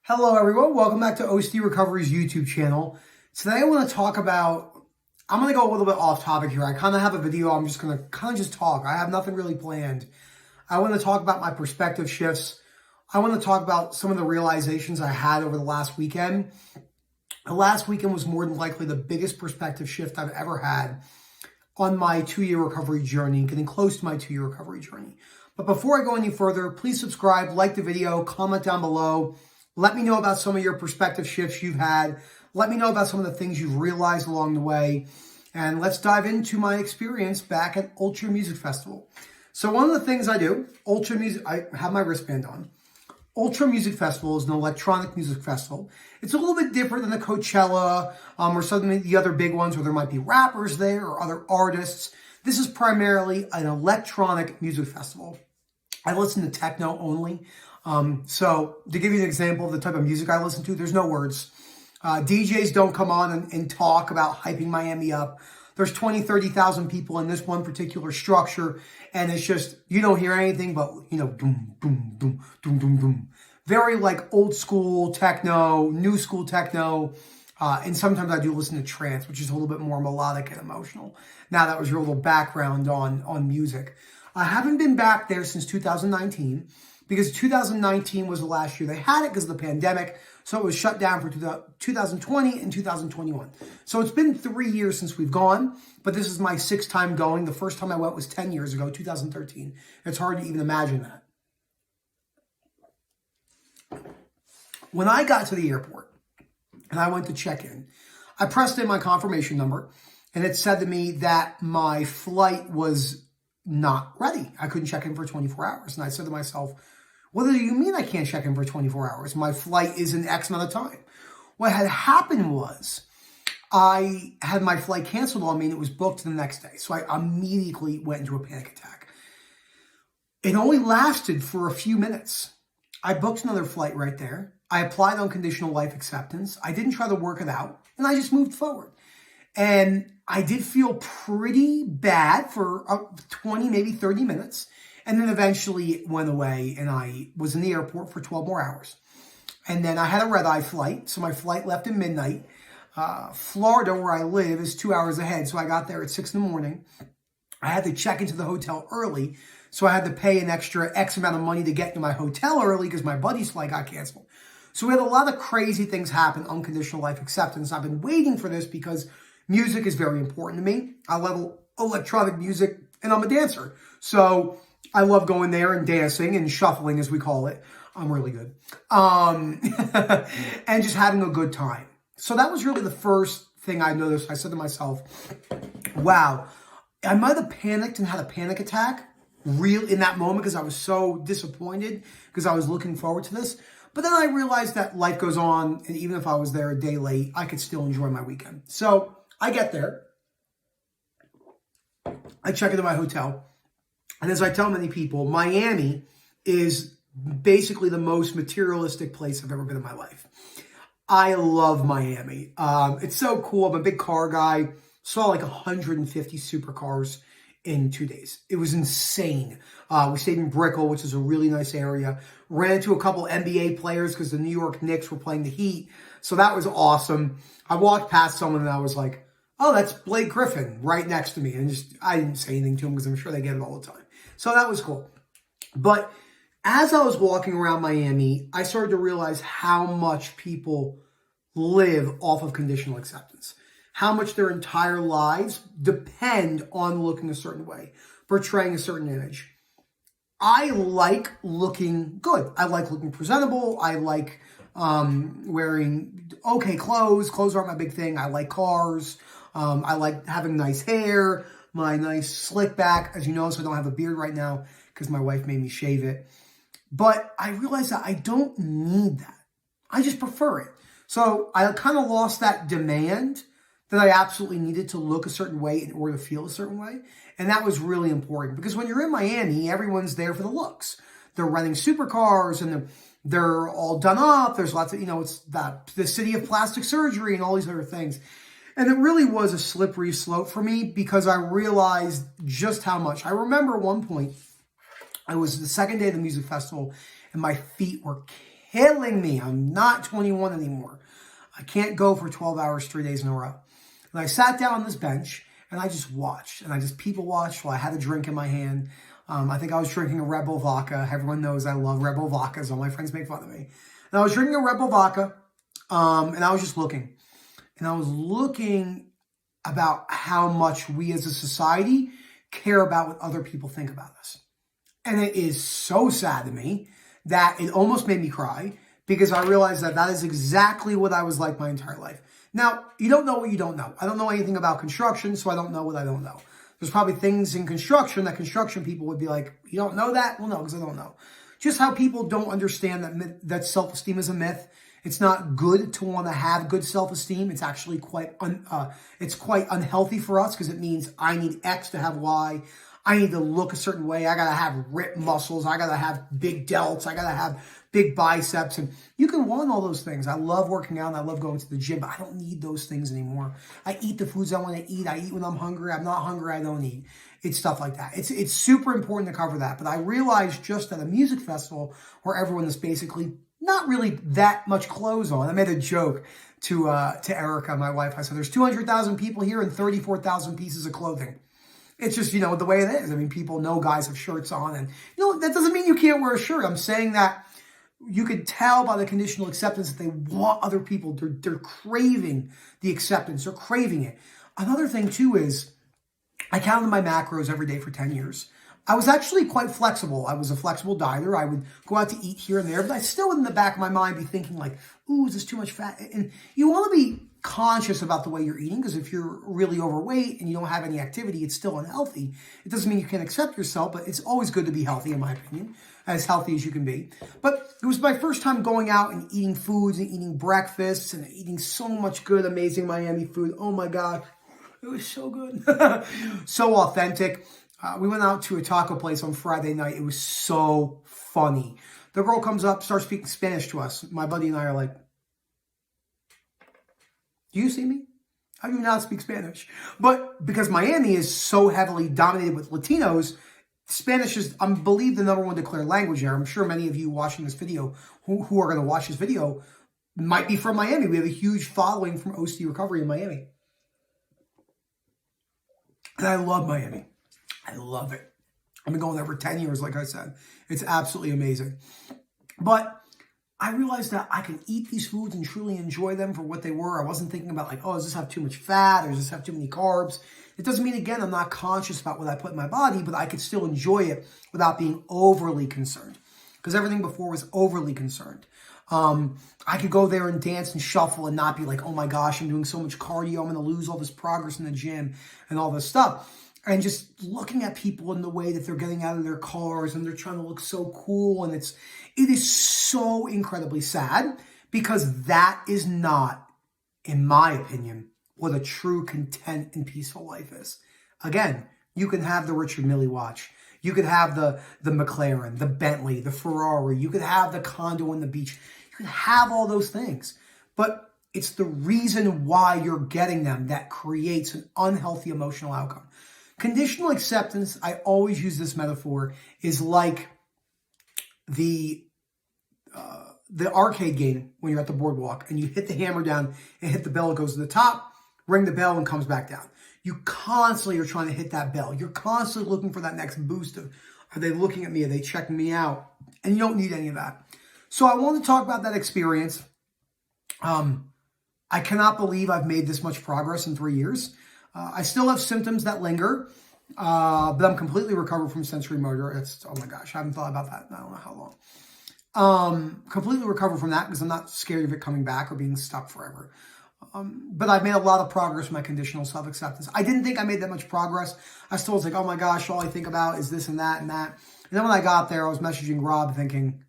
Hello everyone, welcome back to OCD Recovery's YouTube channel. Today I want to talk about, I'm going to go a little bit off topic here. I kind of have a video, I'm just going to just talk. I have nothing really planned. I want to talk about my perspective shifts. I want to talk about some of the realizations I had over the last weekend. The last weekend was more than likely the biggest perspective shift I've ever had on my 2-year recovery journey, getting close to my 2-year recovery journey. But before I go any further, please subscribe, like the video, comment down below. Let me know about some of your perspective shifts you've had. Let me know about some of the things you've realized along the way. And let's dive into my experience back at Ultra Music Festival. So one of the things I do, I have my wristband on. Ultra Music Festival is an electronic music festival. It's a little bit different than the Coachella or some of the other big ones where there might be rappers there or other artists. This is primarily an electronic music festival. I listen to techno only. So to give you an example of the type of music I listen to, there's no words. DJs don't come on and talk about hyping Miami up. There's 20, 30,000 people in this one particular structure, and it's just, you don't hear anything but, boom, boom, boom, boom, boom, boom. Very like old school techno, new school techno, and sometimes I do listen to trance, which is a little bit more melodic and emotional. Now that was your little background on music. I haven't been back there since 2019. Because 2019 was the last year they had it because of the pandemic. So it was shut down for 2020 and 2021. So it's been 3 years since we've gone, but this is my 6th time going. The first time I went was 10 years ago, 2013. It's hard to even imagine that. When I got to the airport and I went to check in, I pressed in my confirmation number and it said to me that my flight was not ready. I couldn't check in for 24 hours. And I said to myself, what do you mean I can't check in for 24 hours? My flight is in X amount of time. What had happened was I had my flight canceled on me and it was booked the next day. So I immediately went into a panic attack. It only lasted for a few minutes. I booked another flight right there. I applied unconditional life acceptance. I didn't try to work it out and I just moved forward. And I did feel pretty bad for 20, maybe 30 minutes. And then eventually it went away and I was in the airport for 12 more hours. And then I had a red-eye flight. So my flight left at midnight. Florida, where I live, is 2 hours ahead. So I got there at 6 in the morning. I had to check into the hotel early. So I had to pay an extra X amount of money to get to my hotel early because my buddy's flight got canceled. So we had a lot of crazy things happen, unconditional life acceptance. I've been waiting for this because music is very important to me. I love electronic music and I'm a dancer. So I love going there and dancing and shuffling, as we call it. I'm really good. And just having a good time. So that was really the first thing I noticed. I said to myself, wow, I might have panicked and had a panic attack in that moment because I was so disappointed because I was looking forward to this. But then I realized that life goes on. And even if I was there a day late, I could still enjoy my weekend. So I get there. I check into my hotel. And as I tell many people, Miami is basically the most materialistic place I've ever been in my life. I love Miami. It's so cool. I'm a big car guy. Saw like 150 supercars in 2 days. It was insane. We stayed in Brickell, which is a really nice area. Ran into a couple NBA players because the New York Knicks were playing the Heat. So that was awesome. I walked past someone and I was like, oh, that's Blake Griffin right next to me. And I didn't say anything to him because I'm sure they get it all the time. So that was cool. But as I was walking around Miami, I started to realize how much people live off of conditional acceptance. How much their entire lives depend on looking a certain way, portraying a certain image. I like looking good. I like looking presentable. I like wearing okay clothes. Clothes aren't my big thing. I like cars. I like having nice hair, my nice slick back. As you know, so I don't have a beard right now because my wife made me shave it. But I realized that I don't need that. I just prefer it. So I kind of lost that demand that I absolutely needed to look a certain way in order to feel a certain way. And that was really important because when you're in Miami, everyone's there for the looks. They're renting supercars and they're all done up. There's lots of, it's the city of plastic surgery and all these other things. And it really was a slippery slope for me because I realized just how much. I remember at one point, I was the second day of the music festival and my feet were killing me. I'm not 21 anymore. I can't go for 12 hours, 3 days in a row. And I sat down on this bench and I just watched. And I just people watched while I had a drink in my hand. I think I was drinking a Red Bull vodka. Everyone knows I love Red Bull vodkas. All my friends make fun of me. And I was drinking a Red Bull vodka. And I was just looking. And I was looking about how much we as a society care about what other people think about us. And it is so sad to me that it almost made me cry, because I realized that that is exactly what I was like my entire life. Now, you don't know what you don't know. I don't know anything about construction, so I don't know what I don't know. There's probably things in construction that construction people would be like, you don't know that? Well, no, because I don't know. Just how people don't understand that self-esteem is a myth. It's not good to want to have good self-esteem. It's actually quite unhealthy for us, because it means I need X to have Y. I need to look a certain way. I got to have ripped muscles. I got to have big delts. I got to have big biceps. And you can want all those things. I love working out and I love going to the gym, but I don't need those things anymore. I eat the foods I want to eat. I eat when I'm hungry. I'm not hungry. I don't eat. It's stuff like that. It's super important to cover that. But I realized just at a music festival where everyone is basically not really that much clothes on. I made a joke to Erica, my wife. I said, there's 200,000 people here and 34,000 pieces of clothing. It's just, the way it is. I mean, people know guys have shirts on, and, that doesn't mean you can't wear a shirt. I'm saying that you could tell by the conditional acceptance that they want other people. They're craving the acceptance. They're craving it. Another thing, too, is I counted my macros every day for 10 years. I was actually quite flexible. I was a flexible dieter. I would go out to eat here and there, but I still would in the back of my mind be thinking like, ooh, is this too much fat? And you want to be conscious about the way you're eating, because if you're really overweight and you don't have any activity, it's still unhealthy. It doesn't mean you can't accept yourself, but it's always good to be healthy, in my opinion, as healthy as you can be. But it was my first time going out and eating foods and eating breakfasts and eating so much good, amazing Miami food. Oh my God, it was so good. So authentic. We went out to a taco place on Friday night. It was so funny. The girl comes up, starts speaking Spanish to us. My buddy and I are like, do you see me? I do not speak Spanish. But because Miami is so heavily dominated with Latinos, Spanish is, I believe, the #1 declared language there. I'm sure many of you watching this video who are going to watch this video might be from Miami. We have a huge following from OCD Recovery in Miami. And I love Miami. I love it. I've been going there for 10 years, like I said. It's absolutely amazing. But I realized that I can eat these foods and truly enjoy them for what they were. I wasn't thinking about like, oh, does this have too much fat or does this have too many carbs? It doesn't mean, again, I'm not conscious about what I put in my body, but I could still enjoy it without being overly concerned, because everything before was overly concerned. I could go there and dance and shuffle and not be like, oh my gosh, I'm doing so much cardio. I'm going to lose all this progress in the gym and all this stuff. And just looking at people in the way that they're getting out of their cars and they're trying to look so cool. And it is so incredibly sad, because that is not, in my opinion, what a true content and peaceful life is. Again, you can have the Richard Mille watch. You could have the McLaren, the Bentley, the Ferrari. You could have the condo on the beach. You could have all those things. But it's the reason why you're getting them that creates an unhealthy emotional outcome. Conditional acceptance, I always use this metaphor, is like the arcade game when you're at the boardwalk and you hit the hammer down and hit the bell, it goes to the top, ring the bell and comes back down. You constantly are trying to hit that bell. You're constantly looking for that next boost of, are they looking at me? Are they checking me out? And you don't need any of that. So I want to talk about that experience. I cannot believe I've made this much progress in 3 years. I still have symptoms that linger, but I'm completely recovered from sensory motor. Oh my gosh, I haven't thought about that in I don't know how long. Completely recovered from that because I'm not scared of it coming back or being stuck forever. But I've made a lot of progress with my conditional self-acceptance. I didn't think I made that much progress. I still was like, oh my gosh, all I think about is this and that and that. And then when I got there, I was messaging Rob thinking,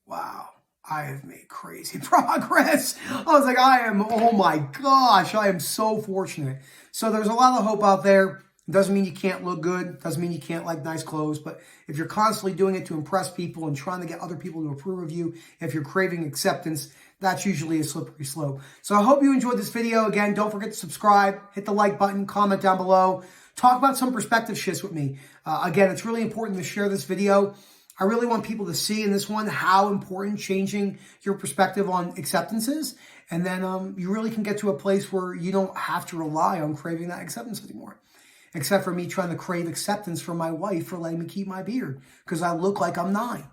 wow, I have made crazy progress. I was like, oh my gosh, I am so fortunate. So there's a lot of hope out there. It doesn't mean you can't look good. It doesn't mean you can't like nice clothes. But if you're constantly doing it to impress people and trying to get other people to approve of you, if you're craving acceptance, that's usually a slippery slope. So I hope you enjoyed this video. Again, don't forget to subscribe, hit the like button, comment down below. Talk about some perspective shifts with me. Again, it's really important to share this video. I really want people to see in this one how important changing your perspective on acceptance is. And then you really can get to a place where you don't have to rely on craving that acceptance anymore. Except for me trying to crave acceptance from my wife for letting me keep my beard because I look like I'm 9.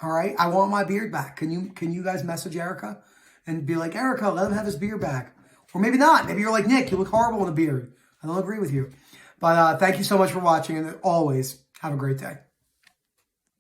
All right? I want my beard back. Can you guys message Erica and be like, Erica, let him have his beard back? Or maybe not. Maybe you're like, Nick, you look horrible in a beard. I don't agree with you. But thank you so much for watching. And always, have a great day.